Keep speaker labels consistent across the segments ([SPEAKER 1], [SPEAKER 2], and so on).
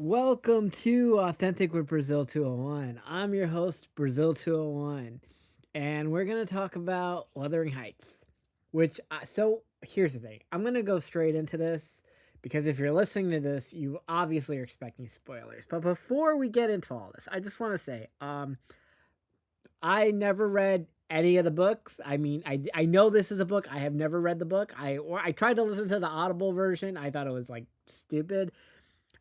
[SPEAKER 1] Welcome to Authentic with Brazil 201. I'm your host, Brazil 201, and we're going to talk about Wuthering Heights. So here's the thing I'm going to go straight into this because if you're listening to this, you obviously are expecting spoilers. But before we get into all this, I just want to say, I never read any of the books. I know this is a book. I have never read the book. I tried to listen to the Audible version. I thought it was like stupid,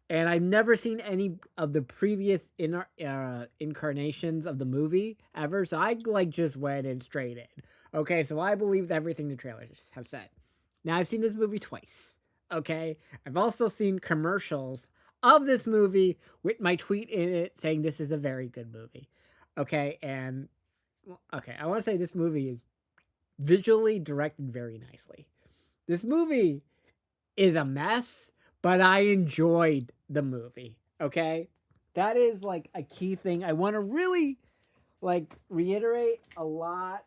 [SPEAKER 1] and I've never seen any of the previous incarnations of the movie ever. So I like just went in straight in. Okay, so I believed everything the trailers have said. Now I've seen this movie twice. Okay, I've also seen commercials of this movie with my tweet in it saying this is a very good movie. Okay, and okay, I want to say this movie is visually directed very nicely. This movie is a mess, but I enjoyed the movie. Okay? That is like a key thing. I want to really like reiterate a lot.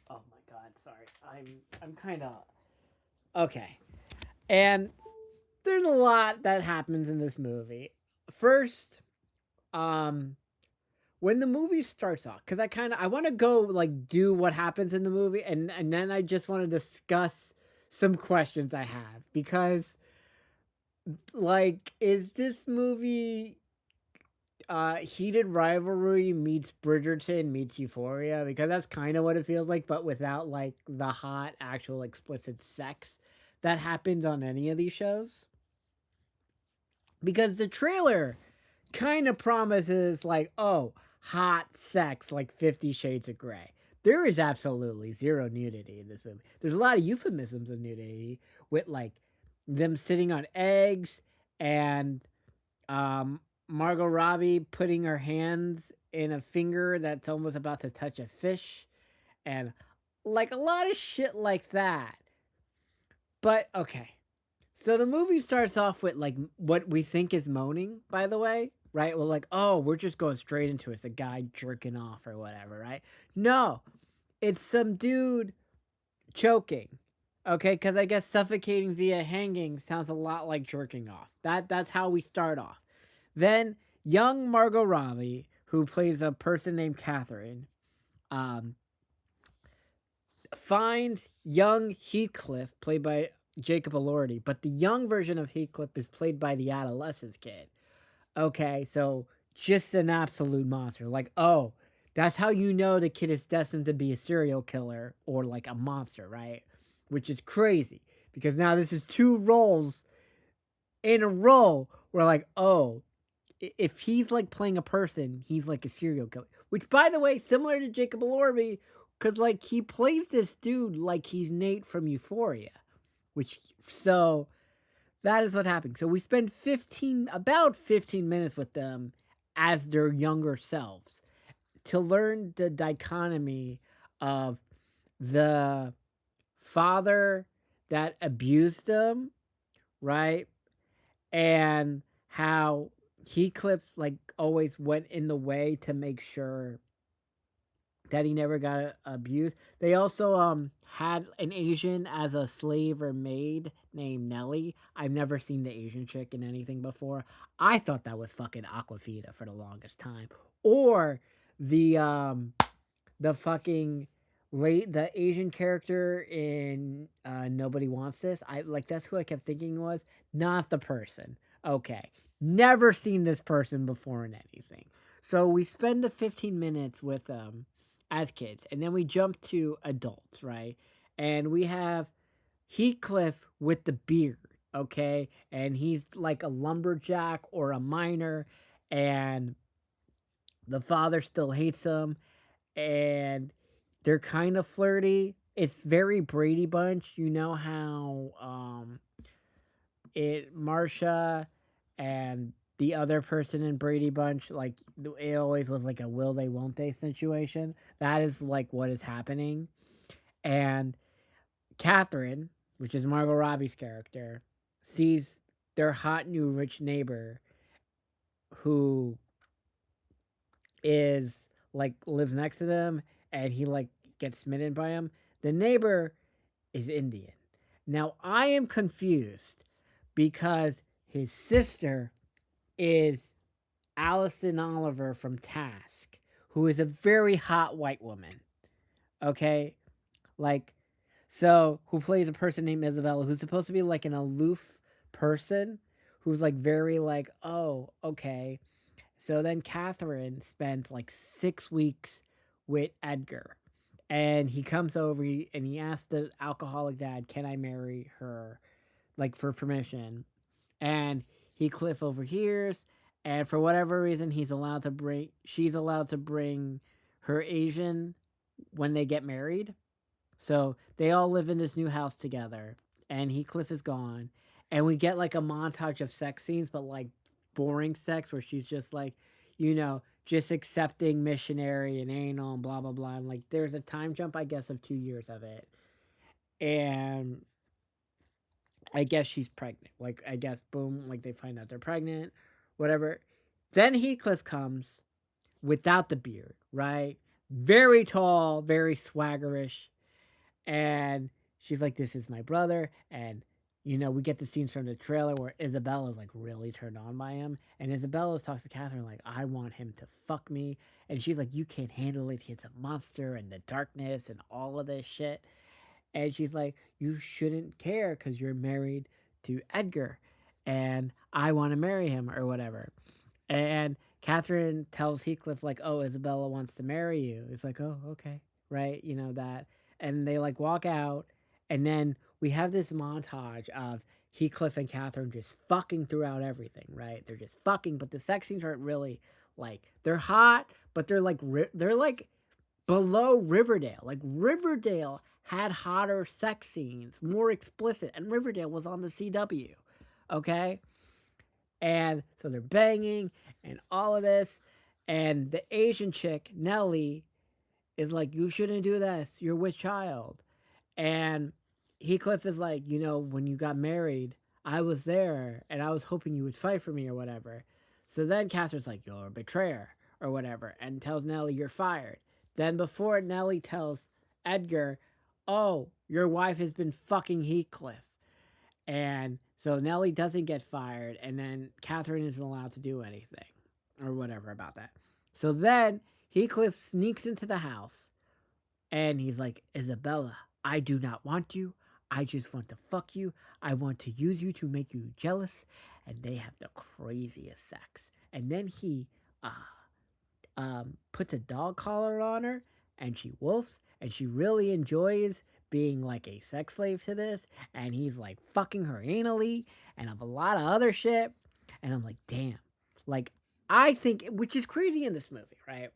[SPEAKER 1] Oh my god, sorry. I'm kind of okay. And there's a lot that happens in this movie. First, um when the movie starts off, cuz I want to go like do what happens in the movie, and then I just want to discuss some questions I have because like, is this movie heated rivalry meets Bridgerton meets Euphoria? Because that's kind of what it feels like, but without like the hot, actual, explicit sex that happens on any of these shows. Because the trailer kind of promises like, oh, hot sex like 50 Shades of Grey. There is absolutely zero nudity in this movie. There's a lot of euphemisms of nudity with like them sitting on eggs and Margot Robbie putting her hands in a finger that's almost about to touch a fish, and like a lot of shit like that. But okay, so the movie starts off with like what we think is moaning, by the way, right? Well, like, oh, we're just going straight into it. It's a guy jerking off or whatever, right? No, it's some dude choking. Okay, because I guess suffocating via hanging sounds a lot like jerking off. That's how we start off. Then young Margot Robbie, who plays a person named Catherine, um, finds young Heathcliff, played by Jacob Elordi, but the young version of Heathcliff is played by the adolescence kid. Okay, so just an absolute monster. Like, oh, that's how you know the kid is destined to be a serial killer or like a monster, right? Which is crazy because now this is two roles in a row where like, oh, if he's like playing a person, he's like a serial killer. Which, by the way, similar to Jacob Elordi, because like he plays this dude like he's Nate from Euphoria. Which so that is what happened. So we spend about 15 minutes with them as their younger selves to learn the dichotomy of the father that abused them, right? And how Heathcliff like always went in the way to make sure that he never got abused. They also had an Asian as a slave or maid named Nellie. I've never seen the Asian chick in anything before. I thought that was fucking Aquafina for the longest time. Or the fucking the Asian character in Nobody Wants This. I like that's who I kept thinking was not the person. Okay, never seen this person before in anything. So we spend the 15 minutes with as kids, and then we jump to adults, right? And we have Heathcliff with the beard, okay, and he's like a lumberjack or a miner, and the father still hates him, and they're kind of flirty. It's very Brady Bunch. You know how it Marsha and the other person in Brady Bunch, like it always was like a will they won't they situation. That is like what is happening. And Catherine, which is Margot Robbie's character, sees their hot new rich neighbor who is like lives next to them, and he like gets smitten by him. The neighbor is Indian. Now I am confused because his sister is Allison Oliver from Task, who is a very hot white woman. Okay, like, so who plays a person named Isabella, who's supposed to be like an aloof person, who's like very like, oh, okay. So then Catherine spent like 6 weeks with Edgar, and he comes over and he asks the alcoholic dad, "Can I marry her?" Like for permission, and Heathcliff overhears, and for whatever reason, she's allowed to bring her Asian when they get married. So they all live in this new house together, and Heathcliff is gone, and we get like a montage of sex scenes, but like boring sex where she's just like, just accepting missionary and anal and blah blah blah. And like there's a time jump, I guess, of 2 years of it, and I guess she's pregnant. Like I guess boom, like they find out they're pregnant, whatever. Then Heathcliff comes without the beard, right? Very tall, very swaggerish, and she's like, "This is my brother," and we get the scenes from the trailer where Isabella's like really turned on by him, and Isabella talks to Catherine like, "I want him to fuck me," and she's like, "You can't handle it. He's a monster and the darkness and all of this shit," and she's like, "You shouldn't care because you're married to Edgar, and I want to marry him or whatever." And Catherine tells Heathcliff like, "Oh, Isabella wants to marry you." It's like, "Oh, okay." Right? That. And they like walk out, and then we have this montage of Heathcliff and Catherine just fucking throughout everything, right? They're just fucking, but the sex scenes aren't really like they're hot, but they're like below Riverdale. Like Riverdale had hotter sex scenes, more explicit, and Riverdale was on the CW. Okay? And so they're banging and all of this. And the Asian chick, Nellie, is like, "You shouldn't do this. You're with child." And Heathcliff is like, "When you got married, I was there and I was hoping you would fight for me or whatever." So then Catherine's like, "You're a betrayer," or whatever, and tells Nellie, "You're fired." Then before Nellie tells Edgar, "Oh, your wife has been fucking Heathcliff." And so Nellie doesn't get fired, and then Catherine isn't allowed to do anything or whatever about that. So then Heathcliff sneaks into the house, and he's like, "Isabella, I do not want you. I just want to fuck you. I want to use you to make you jealous." And they have the craziest sex. And then he uh, puts a dog collar on her, and she wolfs, and she really enjoys being like a sex slave to this. And he's like fucking her anally and of a lot of other shit. And I'm like, damn. Like, I think, which is crazy in this movie, right?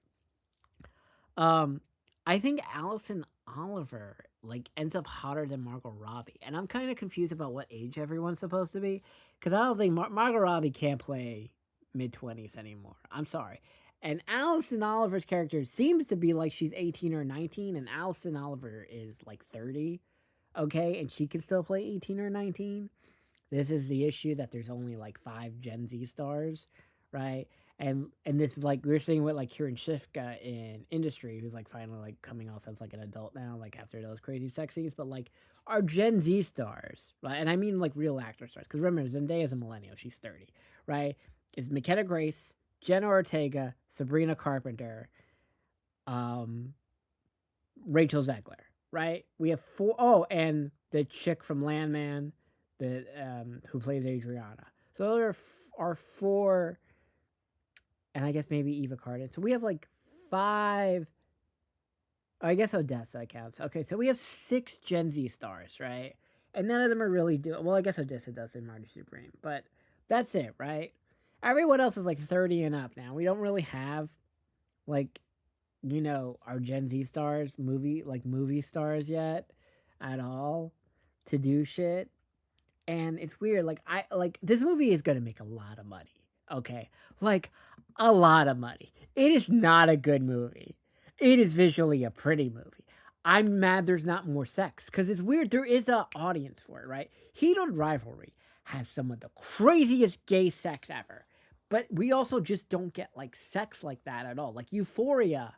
[SPEAKER 1] Um, I think Allison Oliver like ends up hotter than Margot Robbie, and I'm kind of confused about what age everyone's supposed to be, because I don't think Margot Robbie can't play mid-20s anymore. I'm sorry. And Allison Oliver's character seems to be like she's 18 or 19, and Allison Oliver is like 30, okay, and she can still play 18 or 19. This is the issue, that there's only like 5 Gen Z stars, right? And this is like we're seeing with like Kieran Shifka in Industry, who's like finally like coming off as like an adult now, like after those crazy sex scenes. But like our Gen Z stars, right? And I mean like real actor stars, because remember Zendaya's a millennial, she's 30, right? Is McKenna Grace, Jenna Ortega, Sabrina Carpenter, um, Rachel Zegler, right? We have four. Oh, and the chick from Landman, that who plays Adriana. So there are four, and I guess maybe Eva Carden. So we have like five. I guess Odessa counts. Okay, so we have 6 Gen Z stars, right? And none of them are really doing well. I guess Odessa does in Marty Supreme, but that's it, right? Everyone else is like 30 and up now. We don't really have like our Gen Z stars, movie stars yet at all to do shit. And it's weird. Like this movie is gonna make a lot of money. Okay. Like a lot of money. It is not a good movie. It is visually a pretty movie. I'm mad there's not more sex. Because it's weird. There is an audience for it, right? Heated Rivalry has some of the craziest gay sex ever. But we also just don't get like sex like that at all. Like Euphoria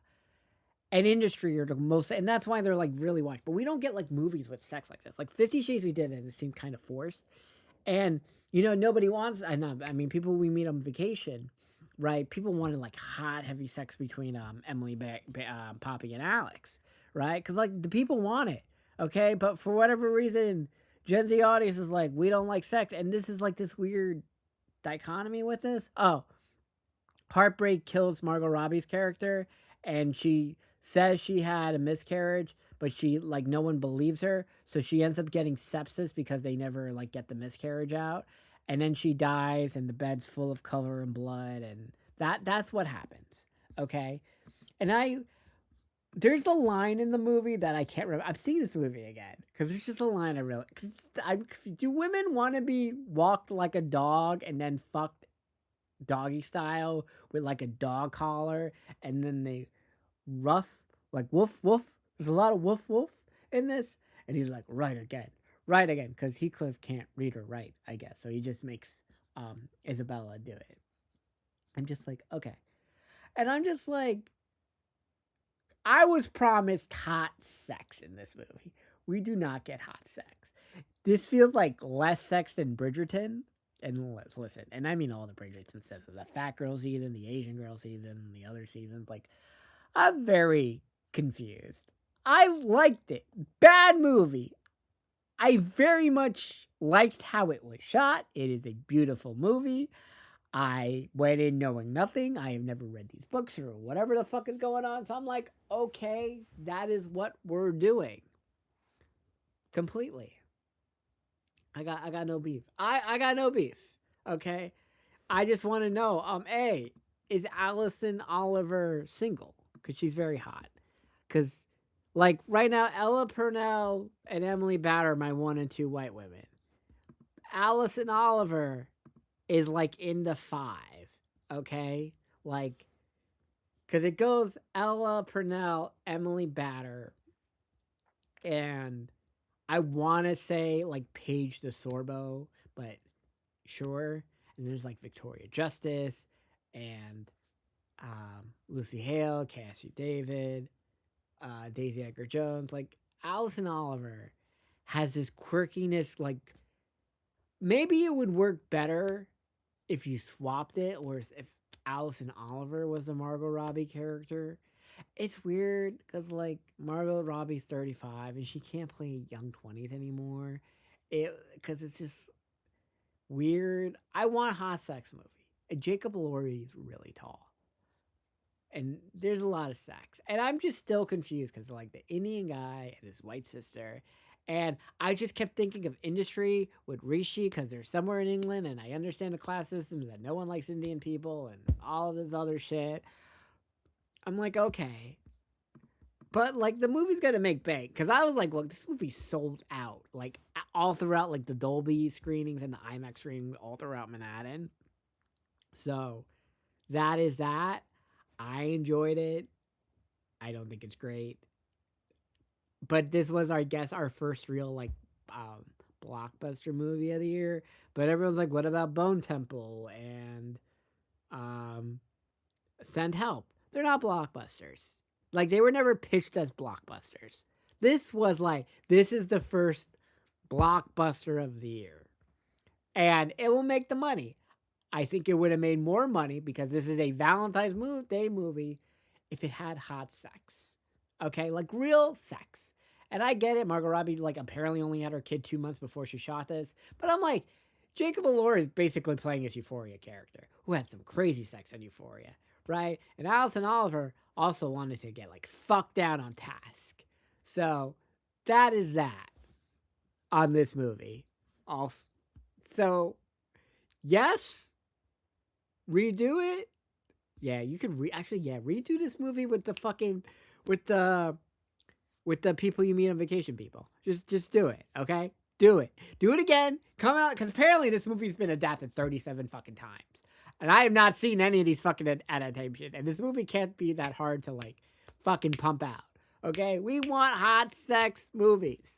[SPEAKER 1] and Industry are the most, and that's why they're like really watched. But we don't get like movies with sex like this. Like 50 Shades we did, and it seemed kind of forced. And nobody wants. I mean, people we meet on vacation, right? People wanted like hot, heavy sex between Emily, Poppy, and Alex, right? Because like the people want it, okay. But for whatever reason, Gen Z audience is like, we don't like sex, and this is like this weird dichotomy with this. Oh, Heartbreak kills Margot Robbie's character, and she says she had a miscarriage, but she like no one believes her, so she ends up getting sepsis because they never like get the miscarriage out, and then she dies, and the bed's full of cover and blood, and that's what happens. Okay, and there's a line in the movie that I can't remember. I'm seeing this movie again because there's just a line I really. Do women want to be walked like a dog and then fucked doggy style with like a dog collar, and then they rough like woof woof. There's a lot of woof woof in this, and he's like right again, because Heathcliff can't read or write, I guess, so he just makes Isabella do it. I'm just like, okay, and I'm just like, I was promised hot sex in this movie. We do not get hot sex. This feels like less sex than Bridgerton. And let's listen, and I mean all the Bridgerton stuff, the fat girl season, the Asian girl season, the other seasons. Like, I'm very confused. I liked it. Bad movie. I very much liked how it was shot. It is a beautiful movie. I went in knowing nothing. I have never read these books or whatever the fuck is going on. So I'm like, okay, that is what we're doing. Completely. I got no beef. I got no beef. Okay. I just want to know, A, is Allison Oliver single? Because she's very hot. Because, like, right now, Ella Purnell and Emily Batter are my 1 and 2 white women. Allison Oliver is, like, in the 5. Okay? Like, because it goes Ella Purnell, Emily Batter, and I want to say, like, Paige DeSorbo, but sure. And there's, like, Victoria Justice and Lucy Hale, Cassie David, Daisy Edgar Jones. Like, Allison Oliver has this quirkiness. Like, maybe it would work better if you swapped it, or if Allison Oliver was a Margot Robbie character. It's weird because like Margot Robbie's 35 and she can't play young 20s anymore. Because it's just weird. I want a hot sex movie. And Jacob Elordi is really tall. And there's a lot of sex. And I'm just still confused because like the Indian guy and his white sister. And I just kept thinking of Industry with Rishi because they're somewhere in England, and I understand the class systems that no one likes Indian people and all of this other shit. I'm like, okay. But like the movie's gonna make bank because I was like, look, this movie sold out like all throughout like the Dolby screenings and the IMAX screening all throughout Manhattan. So that is that. I enjoyed it. I don't think it's great, but this was, I guess, our first real like um, blockbuster movie of the year. But everyone's like, what about Bone Temple and um, Send Help? They're not blockbusters. Like they were never pitched as blockbusters. This was like, this is the first blockbuster of the year, and it will make the money. I think it would have made more money because this is a Valentine's Day movie if it had hot sex. Okay, like real sex. And I get it. Margot Robbie like apparently only had her kid 2 months before she shot this, but I'm like, Jacob Elordi is basically playing his Euphoria character who had some crazy sex on Euphoria, right? And Alison Oliver also wanted to get like fucked down on task. So that is that on this movie. Also, so yes, redo it. Yeah, you can redo this movie with the fucking with the people you meet on vacation people. Just do it, okay? Do it. Do it again. Come out, because apparently this movie's been adapted 37 fucking times. And I have not seen any of these fucking adaptations. And this movie can't be that hard to like fucking pump out. Okay? We want hot sex movies.